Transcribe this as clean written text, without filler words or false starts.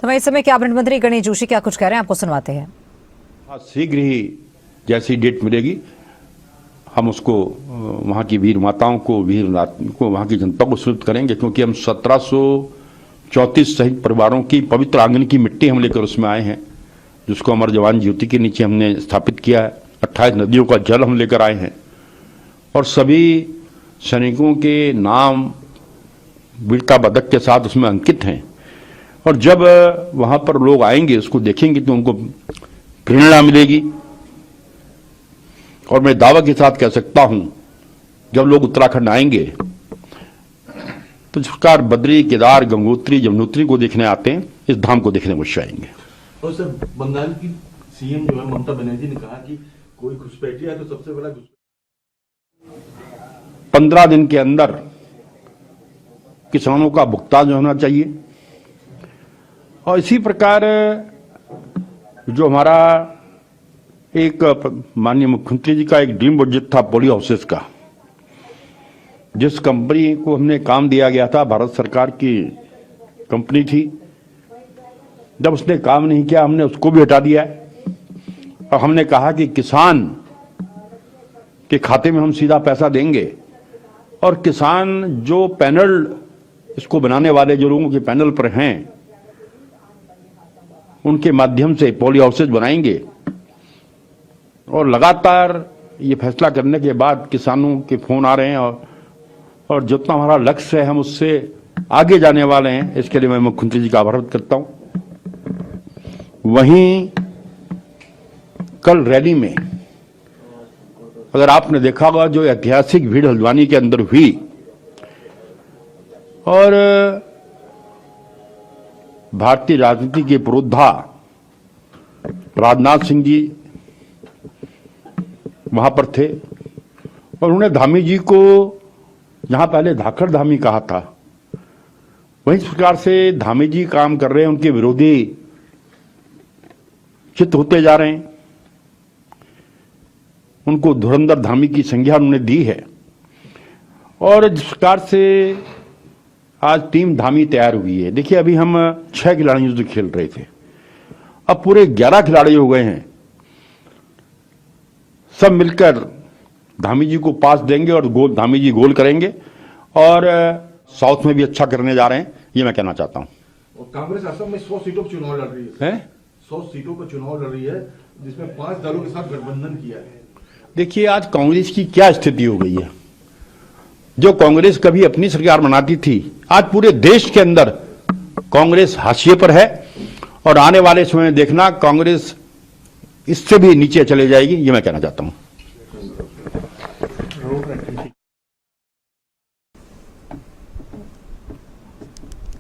तो वहीं इस समय कैबिनेट मंत्री गणेश जोशी क्या कुछ कह रहे हैं, आपको सुनवाते हैं। शीघ्र ही जैसी डेट मिलेगी हम उसको वहाँ की वीर माताओं को, वीर को, वहाँ की जनता को सूचित करेंगे, क्योंकि हम 1734 शहीद परिवारों की पवित्र आंगन की मिट्टी हम लेकर उसमें आए हैं, जिसको अमर जवान ज्योति के नीचे हमने स्थापित किया है। 28 नदियों का जल हम लेकर आए हैं और सभी सैनिकों के नाम वीरता पदक के साथ उसमें अंकित हैं। और जब वहाँ पर लोग आएंगे, उसको देखेंगे तो उनको प्रेरणा मिलेगी। और मैं दावा के साथ कह सकता हूं, जब लोग उत्तराखंड आएंगे तो जिस प्रकार बद्री, केदार, गंगोत्री, यमुनोत्री को देखने आते हैं, इस धाम को देखने अवश्य आएंगे। और सर, बंगाल की सीएम जो है ममता बनर्जी ने कहा कि कोई घुसपैठिया है तो सबसे बड़ा 15 दिन के अंदर किसानों का भुगतान होना चाहिए। और इसी प्रकार जो हमारा एक माननीय मुख्यमंत्री जी का एक ड्रीम बजट था पॉली हाउसेस का, जिस कंपनी को हमने काम दिया गया था, भारत सरकार की कंपनी थी, जब उसने काम नहीं किया हमने उसको भी हटा दिया है। और हमने कहा कि किसान के खाते में हम सीधा पैसा देंगे और किसान जो पैनल इसको बनाने वाले जो लोगों के पैनल पर हैं उनके माध्यम से पॉली हाउसेज बनाएंगे। और लगातार ये फैसला करने के बाद किसानों के फोन आ रहे हैं और जितना हमारा लक्ष्य है हम उससे आगे जाने वाले हैं। इसके लिए मैं मुख्यमंत्री जी का आभार व्यक्त करता हूं। वहीं कल रैली में अगर आपने देखा होगा, जो ऐतिहासिक भीड़ हल्द्वानी के अंदर हुई और भारतीय राजनीति के पुरोधा राजनाथ सिंह जी वहां पर थे और उन्होंने धामी जी को जहां पहले धाकड़ धामी कहा था, वहीं इस प्रकार से धामी जी काम कर रहे हैं, उनके विरोधी चित्त होते जा रहे हैं। उनको धुरंधर धामी की संज्ञा उन्होंने दी है और जिस प्रकार से आज टीम धामी तैयार हुई है। देखिए, अभी हम 6 खिलाड़ियों से खेल रहे थे, अब पूरे 11 खिलाड़ी हो गए हैं। सब मिलकर धामी जी को पास देंगे और धामी जी गोल करेंगे और साउथ में भी अच्छा करने जा रहे हैं, ये मैं कहना चाहता हूं। और कांग्रेस असम में 100 सीटों पर चुनाव लड़ रही है। 100 सीटों पर चुनाव लड़ रही है, जिसमें 5 दलों के साथ गठबंधन किया है। देखिए, आज कांग्रेस की क्या स्थिति हो गई है। जो कांग्रेस कभी अपनी सरकार बनाती थी, आज पूरे देश के अंदर कांग्रेस हाशिए पर है और आने वाले समय में देखना कांग्रेस इससे भी नीचे चले जाएगी, ये मैं कहना चाहता हूं।